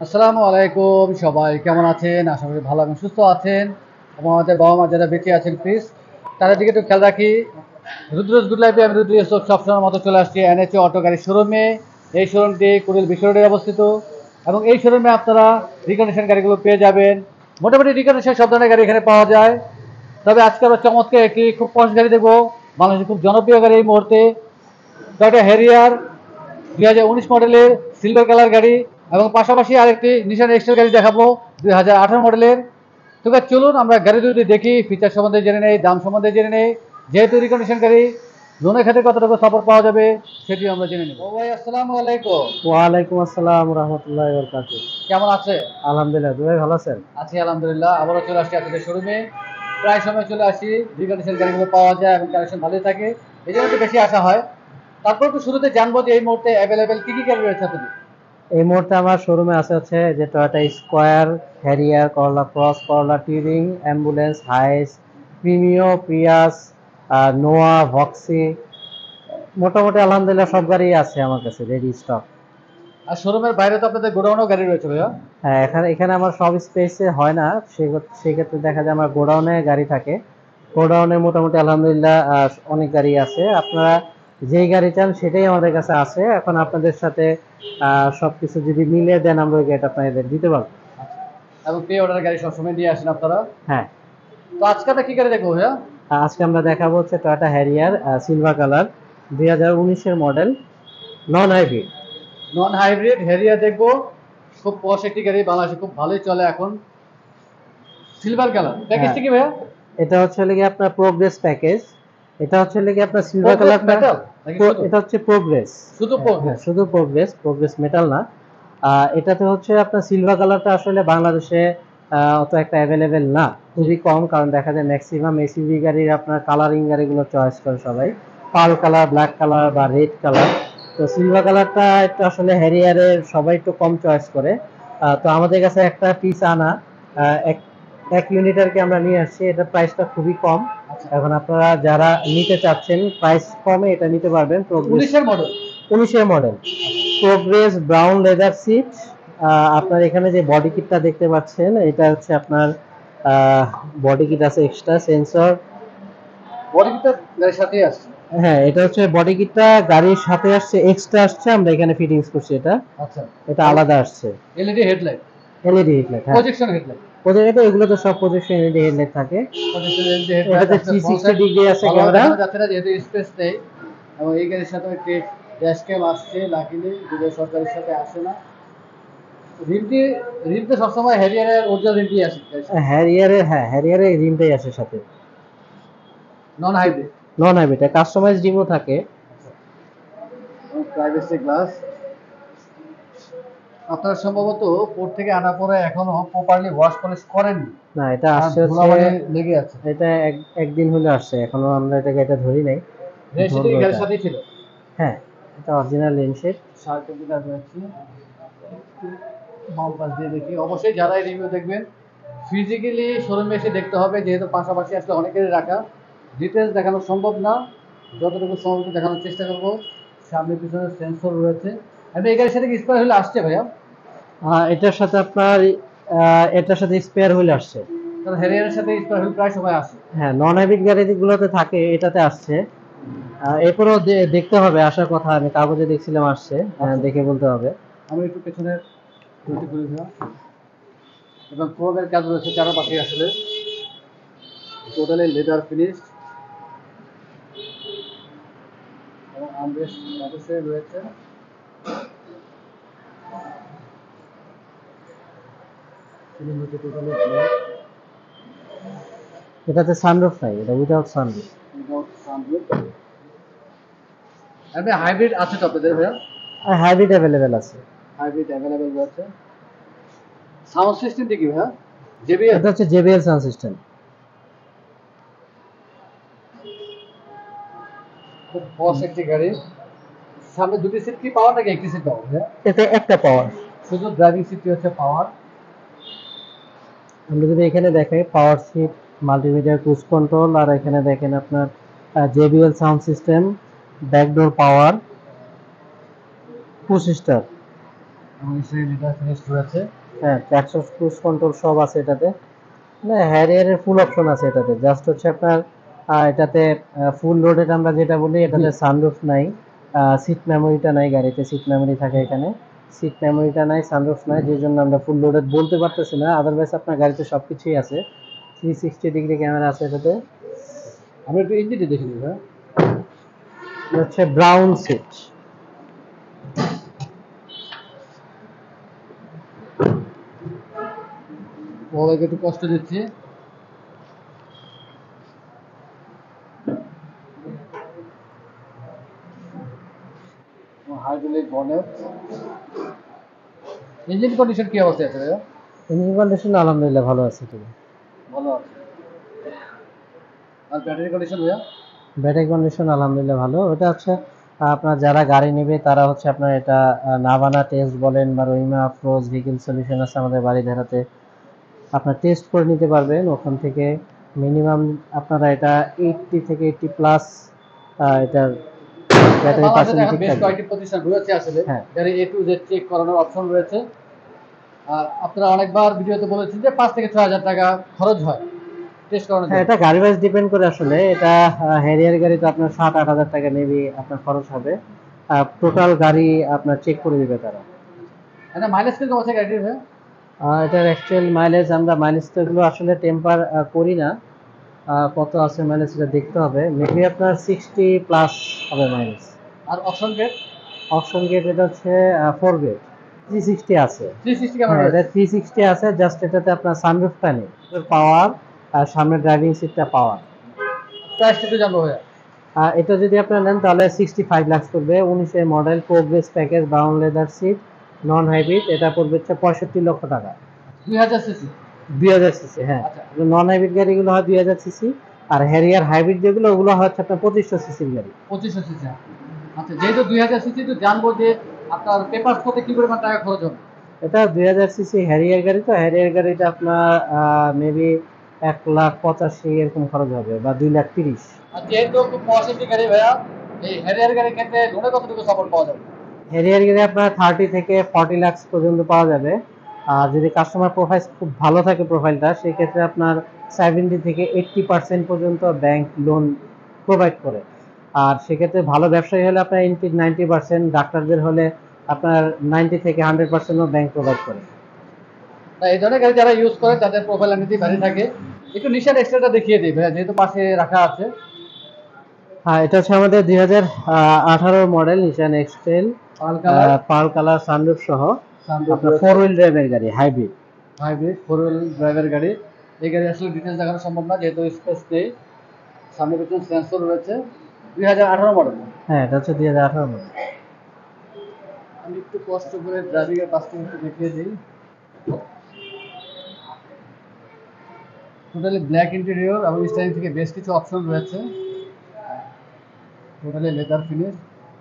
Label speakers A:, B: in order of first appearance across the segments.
A: আসসালামু আলাইকুম, সবাই কেমন আছেন? আশা করি ভালো এবং সুস্থ আছেন। এবং আমাদের বাবা মা যারা বেঁচে আছেন প্লিজ তাদের দিকে একটু খেয়াল রাখি। রুদ্রজ গুড লাইফে আমি রুদ্র ইউসুফ সবসময়ের মতো চলে আসছি এনএচএ অটো গাড়ির শোরুমে। এই শোরুমটি কুড়িল বিশ্ব রোডে অবস্থিত এবং এই শোরুমে আপনারা রিকন্ডিশন গাড়িগুলো পেয়ে যাবেন। মোটামুটি রিকন্ডিশন সব ধরনের গাড়ি এখানে পাওয়া যায়। তবে আজকে আমরা চমৎকার একটি খুব পশ গাড়ি দেখবো, বাংলাদেশের খুব জনপ্রিয় গাড়ি এই মুহূর্তে, টয়োটা হ্যারিয়ার 2019 মডেলের সিলভার কালার গাড়ি। এবং পাশাপাশি আরেকটি নিশান এক্সেল গাড়ি দেখাবো 2018 মডেলের। তবে চলুন আমরা গাড়ি দুটি দেখি, ফিচার সম্বন্ধে জেনে নেই, দাম সম্বন্ধে জেনে নেই, যেহেতু রিকন্ডিশন গাড়ি লোনের ক্ষেত্রে কতটুকু সাপোর্ট পাওয়া যাবে সেটি আমরা জেনে নেব। ও ভাই, আসসালামু আলাইকুম।
B: ওয়ালাইকুম আসসালাম রহমতুল্লাহ বরকাত।
A: কেমন আছে?
B: আলহামদুলিল্লাহ, তুমি ভালো আছেন?
A: আছি আলহামদুলিল্লাহ। আবারও চলে আসছি আপনাদের শোরুমে। প্রায় সময় চলে আসি, রিকন্ডিশন গাড়িগুলো পাওয়া যায় এবং কালেকশন ভালোই থাকে, এই জন্য একটু বেশি আসা হয়। তারপর একটু শুরুতে জানবো যে এই মুহূর্তে অ্যাভেলেবেল কী কী গাড়ি রয়েছে আপনাদের।
B: এই মুহূর্তে আমার শোরুমে আছে যে টয়োটা স্কোয়ার, হ্যারিয়ার, করলা ক্রস, করলা টুরিং, অ্যাম্বুলেন্স, হাইস, প্রিমিও, প্রিয়াস, নোয়া, ভক্সি। মোটামুটি আলহামদুলিল্লাহ সব গাড়ি আছে আমার কাছে রেডি স্টক।
A: আর শোরুমের বাইরে তো আপনাদের গোডাউনও গাড়ি রয়েছে ভাইয়া।
B: হ্যাঁ, এখানে এখানে আমার সব স্পেসে হয় না, সেক্ষেত্রে দেখা যায় আমার গোডাউনে গাড়ি থাকে। গোডাউনে মোটামুটি আলহামদুলিল্লাহ অনেক গাড়ি আছে। আপনারা যেই গাড়ি চান সেটাই আমাদের কাছে আছে। এখন আপনাদের সাথে সবকিছু যদি মিলে দেন আমরা ওই গাড়িটা আপনাদের দিতে পারবো।
A: এবং পে অর্ডার গাড়ি সবসময় দিয়ে আসেন আপনারা।
B: হ্যাঁ।
A: তো আজকে আমরা কি গাড়ি দেখবো ভাইয়া?
B: আজকে আমরা দেখাবো হচ্ছে টয়োটা হ্যারিয়ার সিলভার কালার, 2019-এর model, non hybrid.
A: Non hybrid Harrier দেখবো। খুব পশ একটি গাড়ি, বাংলাদেশে খুব ভালোই চলে এখন। সিলভার কালার
B: হ্যাঁ,
A: প্যাকেজটি কি ভাইয়া?
B: এটা হচ্ছে লেগে আপনার প্রোগ্রেস প্যাকেজ। এটা হচ্ছে লেগে আপনার সিলভার
A: প্রোগ্রেস
B: কালারটা।
A: মেটাল নাকি শুধু?
B: এটা হচ্ছে প্রোগ্রেস।
A: শুধু
B: হ্যাঁ,
A: প্রোগ্রেস।
B: শুধু প্রোগ্রেস, প্রোগ্রেস মেটাল না। এটাতে হচ্ছে আপনার সিলভার কালারটা আসলে বাংলাদেশে অত একটা অ্যাভেলেবেল না, খুবই কম। কারণ দেখা যায় ম্যাক্সিমাম এসইভি গাড়ির আপনার কালারিং গাড়িগুলো চয়েস করে সবাই, পার্ল কালার, ব্ল্যাক কালার বা রেড কালার। তো সিলভার কালারটা একটু আসলে হ্যারিয়ারের সবাই একটু কম চয়েস করে। তো আমাদের কাছে একটা পিস আনা, এক এক ইউনিট আর কি আমরা নিয়ে আসছি। এটা প্রাইসটা খুবই কম। এখন আপনারা যারা নিতে চাচ্ছেন প্রাইস কমে এটা নিতে পারবেন। প্রোগ্রেস
A: 19-এর মডেল।
B: 19-এর model, progress brown leather seat. আপনার এখানে যে বডি কিটটা দেখতে পাচ্ছেন এটা হচ্ছে আপনার বডি কিট আছে, এক্সট্রা সেন্সর।
A: বডি কিটটা গাড়ির সাথেই আসছে।
B: হ্যাঁ, এটা হচ্ছে বডি কিটটা গাড়ির সাথে আসছে, এক্সট্রা আসছে, আমরা এখানে ফিটিংস করছি এটা।
A: আচ্ছা।
B: এটা আলাদা আসছে।
A: এলইডি হেডলাইট,
B: এলইডি হেডলাইট, হ্যাঁ।
A: Projection headlight.
B: এটা এগুলো তো সব প্রজেকশন এলইডি হেডলাইট থাকে।
A: প্রজেকশন এলইডি হেডলাইট
B: এটাতে
A: আছে। ফ্রন্ট
B: 360
A: সাইড
B: ডিগ্রি আছে
A: ভালোভাবে
B: ক্যামেরা।
A: দেখানো যাচ্ছে না যেহেতু স্পেস নেই। এবং এই গাড়ির সাথে একটি ড্যাশ ক্যাম আসছে, লাকিলি দুটো সরকারের সাথে আসে না। রিমটি, রিমটা সবসময় হ্যারিয়ারের অরিজিনাল রিমটি আসে গাড়ির সাথে।
B: হ্যারিয়ারের রিমটাই আসে সাথে।
A: Non hybrid.
B: Non hybrid, customise রিমও থাকে।
A: Privacy glass. আপনারা সম্ভবত পোর্ট থেকে আনার পরে এখনো প্রপারলি ওয়াশ পলিশ করেননি,
B: না, এটা
A: কারণ
B: আসছে হচ্ছে,
A: ধুলাবালি লেগে আছে।
B: এটা একদিন হলে আসছে, এখনো আমরা এটাকে এটা ধরি নাই।
A: রেজিস্ট্রি
B: ধরবো
A: গাড়ির
B: এটা।
A: সাথেই ছিল।
B: হ্যাঁ, এটা অরিজিনাল লেনশেড।
A: শার্টের দিকে রয়েছে। বাম পাশ দিয়ে দেখি। অবশ্যই যারা এই রিভিউ দেখবেন ফিজিক্যালি শোরুমে এসে দেখতে হবে, যেহেতু পাশাপাশি আসলে অনেকেরই রাখা, ডিটেলস দেখানো সম্ভব না। যতটুকু সম্ভব দেখানোর চেষ্টা করবো। সামনে পিছনে সেন্সর রয়েছে। আমি এই গাড়ির সাথে কি স্পেয়ার হলে আসছে ভাইয়া?
B: এটার সাথে আপনার এটার সাথে স্পেয়ার হুইল আসছে।
A: কারণ হ্যারিয়ারের সাথে স্পেয়ার হুইল প্রায় সময় আসে।
B: হ্যাঁ, নন হাইব্রিড গাড়িগুলোতে থাকে, এটাতে আসছে। এরপরও দেখতে হবে, আসার কথা। আমি কাগজে দেখছিলাম আসছে,
A: আচ্ছা।
B: দেখে বলতে হবে।
A: আমি একটু পেছনের দুটি ঘুরে দেওয়া এবং ক্রোমের কাজ রয়েছে চারপাশে আসলে। টোটালি লেদার ফিনিশ এবং আমরেস্ট অবশ্যই রয়েছে। টোটালি ব্ল্যাক
B: এটাতে সানরুফ নাই, এটা উইদাউট সানরুফ।
A: Without sunroof. এমনি হাইব্রিড আছে তো আপনাদের ভাইয়া?
B: আর হাইব্রিড অ্যাভেলেবেল আছে।
A: হাইব্রিড অ্যাভেলেবেল রয়েছে। সাউন্ড সিস্টেমটি কি ভাইয়া? জেবিএল।
B: এটা হচ্ছে জেবিএল সাউন্ড সিস্টেম।
A: খুব পশ একটি গাড়ি। সামনে দুটি সিট কি পাওয়ার নাকি একটি সিট পাওয়ার ভাইয়া?
B: এতে একটা পাওয়ার।
A: শুধু ড্রাইভিং সিটটি হচ্ছে পাওয়ার।
B: আমরা যদি এখানে দেখাই power seat, multimedia cruise control, আর এখানে দেখেন আপনার JBL sound system, backdoor power, push start.
A: এবং লিডার ফিনিশ রয়েছে।
B: হ্যাঁ, ট্র্যাকশন ক্রুজ কন্ট্রোল সব আছে এটাতে। না, হ্যারিয়ারের ফুল অপশন আছে এটাতে। জাস্ট হচ্ছে আপনার এটাতে ফুল লোডেড আমরা যেটা বলি, এটাতে সানরুফ নাই, সিট মেমোরিটা নাই, গাড়িতে সিট মেমোরি থাকে এখানে, সিট মেমোরিটা নাই, সানরুফ নাই, যে জন্য আমরা ফুল লোডেড বলতে পারতেছি না। আদারওয়াইজ আপনার গাড়িতে সবকিছুই আছে। 360 ডিগ্রি ক্যামেরা আছে এটাতে।
A: আমরা একটু ইঞ্জিনটি দেখে নিই ভাইয়া।
B: এটা হচ্ছে ব্রাউন সিট।
A: সবাইকে একটু কষ্ট দিচ্ছি। Hydraulic bonnet. ইঞ্জিন কন্ডিশন কি অবস্থায় আছে ভাইয়া?
B: ইঞ্জিন কন্ডিশন আলহামদুলিল্লাহ ভালো আছে এটাতে।
A: ভালো আছে। আর ব্যাটারি কন্ডিশন ভাইয়া?
B: ব্যাটারি কন্ডিশন আলহামদুলিল্লাহ ভালো। ওটা হচ্ছে আপনার যারা গাড়ি নেবে তারা হচ্ছে আপনার এটা নাভানা টেস্ট বলেন বা রহিমা আফরোজ ভেহিকেল সলিউশন আছে আমাদের বাড়ি ধারাতে, আপনার টেস্ট করে নিতে পারবেন ওখান থেকে। মিনিমাম আপনারা এটা 80 থেকে 80 প্লাস এটার ব্যাটারি
A: বাংলাদেশে
B: পার্সেন্ট
A: এখন
B: ঠিক
A: বেশ
B: থাকবে।
A: কয়েকটি প্রতিষ্ঠান রয়েছে আসলে,
B: হ্যাঁ
A: গাড়ি A to Z চেক করানোর অপশন রয়েছে। আর আপনারা অনেকবার ভিডিওতে বলেছেন যে 5 থেকে 6 হাজার টাকা খরচ হয় টেস্ট করানোর
B: হ্যাঁ,
A: জন্য।
B: এটা গাড়ি ওয়াইজ ডিপেন্ড করে আসলে। এটা হ্যারিয়ার গাড়ি তো আপনার 7-8 হাজার টাকা নেবে আপনার খরচ হবে। টোটাল গাড়ি আপনার চেক করে দিবে তারা।
A: এটা মাইলেজ কিরকম আছে গাড়িটির ভাইয়া?
B: এটার অ্যাকচুয়াল মাইলেজ আমরা মাইলেজ তো এগুলো আসলে টেম্পার করি না। কত আছে মাইলেজ এটা দেখতে হবে। মেবি আপনার 60 প্লাস হবে মাইলেজ।
A: আর অপশন গেট?
B: অপশন গেট এটা হচ্ছে 4 গেট। 360 আছে।
A: 360 ক্যামেরা
B: হ্যাঁ, এটা
A: রয়েছে।
B: 360 আছে, জাস্ট এটাতে আপনার সানরুফটা নেই, পাওয়ার আর সামনে ড্রাইভিং সিটটা পাওয়ার।
A: প্রাইসটা একটু জানবো ভাইয়া।
B: এটা যদি আপনারা নেন তাহলে 65 লাখ পড়বে। 19-এর model, progress package, brown leather seat, non hybrid. এটা পড়বে হচ্ছে 65 লক্ষ টাকা।
A: 2000 সিসি।
B: 2000 সিসি, হ্যাঁ।
A: আচ্ছা
B: নন হাইব্রিড গাড়িগুলো হয় 2000 সিসি, আর হ্যারিয়ার হাইব্রিড যেগুলো ওগুলো হচ্ছে আপনার 2500 সিসির গাড়ি।
A: 2500 সিসি। আচ্ছা, যেহেতু 2000 সিসি, তো জানবো যে আপনার পেপারস করতে কি পরিমাণ টাকা খরচ হবে?
B: এটা 2000 সিসি হ্যারিয়ার গাড়ি, তো হ্যারিয়ার গাড়িটা আপনার মেবি 1,85,000 এরকম খরচ হবে, বা 2,30,000।
A: আর যেহেতু খুব পয়সাটি গাড়ি ভাইয়া, এই হ্যারিয়ার গাড়ির ক্ষেত্রে লোনে কতটুকু সাপোর্ট পাওয়া যাবে?
B: হ্যারিয়ার গাড়ি আপনার 30 থেকে 40 লাখ পর্যন্ত পাওয়া যাবে। আর যদি কাস্টমার প্রোফাইল খুব ভালো থাকে প্রোফাইলটা, সেক্ষেত্রে আপনার 70 থেকে 80% পর্যন্ত ব্যাংক লোন প্রোভাইড করে। আর সেক্ষেত্রে ভালো ব্যবসায়ী হলে আপনার 90%, ডাক্তারদের হলে আপনার 90 থেকে 100%ও ব্যাংক প্রোভাইড করে।
A: না, এই ধরনের গাড়ি যারা ইউজ করে তাদের প্রোফাইল এমনিতেই ভারী থাকে। একটু নিশান এক্সট্রাটা দেখিয়ে দিই ভাইয়া, যেহেতু পাশে রাখা আছে।
B: হ্যাঁ, এটা হচ্ছে আমাদের 2018 মডেল নিশান এক্সটেল,
A: পাল কালার।
B: পার্ল কালার, সানরুফ সহ।
A: সানরুফ
B: আপনার
A: রয়েছে।
B: 4 হুইল ড্রাইভের গাড়ি, হাইব্রিড।
A: হাইব্রিড 4 হুইল ড্রাইভের গাড়ি। এই গাড়ি আসলে ডিটেলস দেখানো সম্ভব না যেহেতু স্পেস নেই। সামনে পিছনে সেন্সর রয়েছে। 2018 মডেল।
B: হ্যাঁ, এটা হচ্ছে 2018 মডেল।
A: আমি একটু কষ্ট করে ড্রাইভিং এর পাশটা একটু দেখিয়ে দিই। টোটালি ব্ল্যাক ইন্টেরিয়র এবং স্টাইলিং থেকে বেশ কিছু অপশন রয়েছে। Totally leather finish.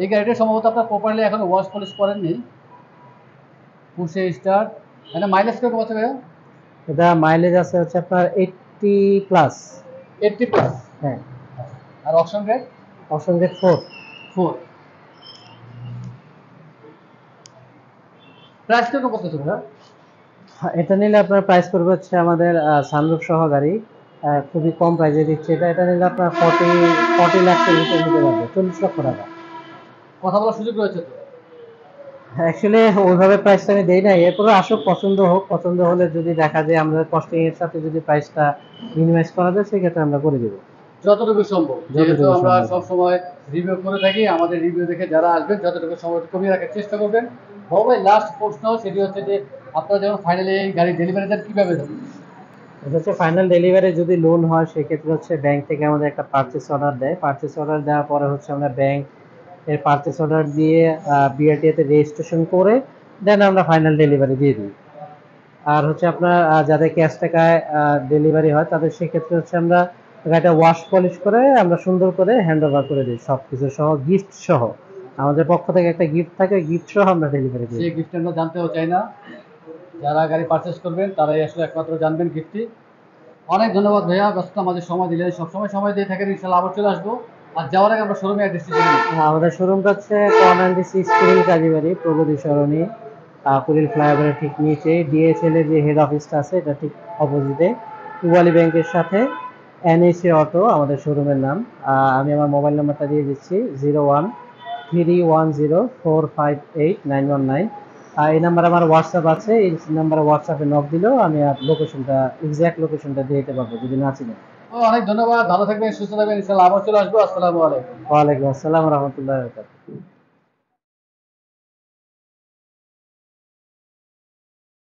A: এই গাড়িটা সম্ভবত আপনার প্রপারলি এখনো ওয়াশ পলিশ করেননি। পুশে স্টার্ট। এটা মাইলেজ কিরকম আছে ভাইয়া?
B: এটা মাইলেজ আছে হচ্ছে আপনার 80 প্লাস।
A: 80 প্লাস।
B: হ্যাঁ।
A: আর option rate?
B: Option get 4।
A: 4। Price কিরকম পড়তেছে ভাইয়া?
B: এটা নিলে আপনার প্রাইস পড়বে হচ্ছে আমাদের সানরুফ সহ গাড়ি, খুবই কম প্রাইসে দিচ্ছে। এটা নিলে আপনার 40 লাখের ভিতরে নিতে পারবে, 40 লক্ষ টাকা।
A: কথা বলার সুযোগ রয়েছে তো?
B: অ্যাকচুয়ালি ওইভাবে প্রাইসটা আমি দেই না, এরপরে আসুক, পছন্দ হোক, পছন্দ হলে যদি দেখা যায় আমাদের কস্টিং এর সাথে যদি প্রাইসটা মিনিমাইজ করা যায়, সেক্ষেত্রে আমরা করে দেবো
A: যতটুকু সম্ভব, যেহেতু
B: যতটুকু
A: আমরা
B: সম্ভব।
A: সবসময় রিভিউ করে থাকি, আমাদের রিভিউ দেখে যারা আসবেন যতটুকু সময় কমিয়ে রাখার চেষ্টা করবেন। ভাই, লাস্ট প্রশ্ন সেটি হচ্ছে যে আপনারা যখন ফাইনালি এই গাড়ি ডেলিভারি দেন কিভাবে দেবেন?
B: এটা হচ্ছে ফাইনাল ডেলিভারি যদি লোন হয়, সেক্ষেত্রে হচ্ছে ব্যাংক থেকে আমাদের একটা পারচেস অর্ডার দেয়। পারচেস অর্ডার দেওয়ার পরে হচ্ছে আমরা ব্যাংক এর পারচেস অর্ডার দিয়ে বিআরটিএতে রেজিস্ট্রেশন করে দেন আমরা ফাইনাল ডেলিভারি দিয়ে দিই। আর হচ্ছে আপনার যাদের ক্যাশ টাকায় ডেলিভারি হয়, তাদের সেক্ষেত্রে হচ্ছে আমরা গাড়িটা ওয়াশ পলিশ করে আমরা সুন্দর করে হ্যান্ড ওভার করে দিই, সব কিছু সহ, গিফট সহ। আমাদের পক্ষ থেকে একটা গিফট থাকে, গিফট সহ আমরা ডেলিভারি দিই।
A: সেই গিফট আমরা জানতেও চাই না, যারা গাড়ি পারচেস করবেন তারাই আসলে একমাত্র জানবেন গিফটটি। অনেক ধন্যবাদ ভাইয়া, ব্যস্ত আমাদের সময় দিলেন, সবসময় সময় দিয়ে থাকেন, ইনশাল্লাহ আবার চলে আসবো। আর যাওয়ার আগে আমরা শোরুমে অ্যাড্রেসটি জেনে নিই।
B: আমাদের শোরুমটা হচ্ছে 496 কুড়িল কাজীবাড়ি, প্রগতি সরণি, কুড়িল ফ্লাইওভারের ঠিক নিচে ডিএসএল এর যে হেড অফিসটা আছে এটা ঠিক অপোজিটে পূবালী ব্যাংকের সাথে এনএসি অটো আমাদের শোরুমের নাম। আমি আমার মোবাইল নাম্বারটা দিয়ে দিচ্ছি 013104589119। এই নাম্বার আমার হোয়াটসঅ্যাপ আছে, এই নাম্বারে হোয়াটসঅ্যাপে নক দিলেও আমি লোকেশনটা এক্সাক্ট লোকেশনটা দিয়ে দিতে পারবো যদি না চিনি।
A: তো অনেক ধন্যবাদ, ভালো থাকবেন, সুস্থ থাকবেন, ইনশাআল্লাহ আবার চলে আসবো। আসসালামু আলাইকুম।
B: ওয়ালাইকুম আসসালাম রহমতুল্লাহ।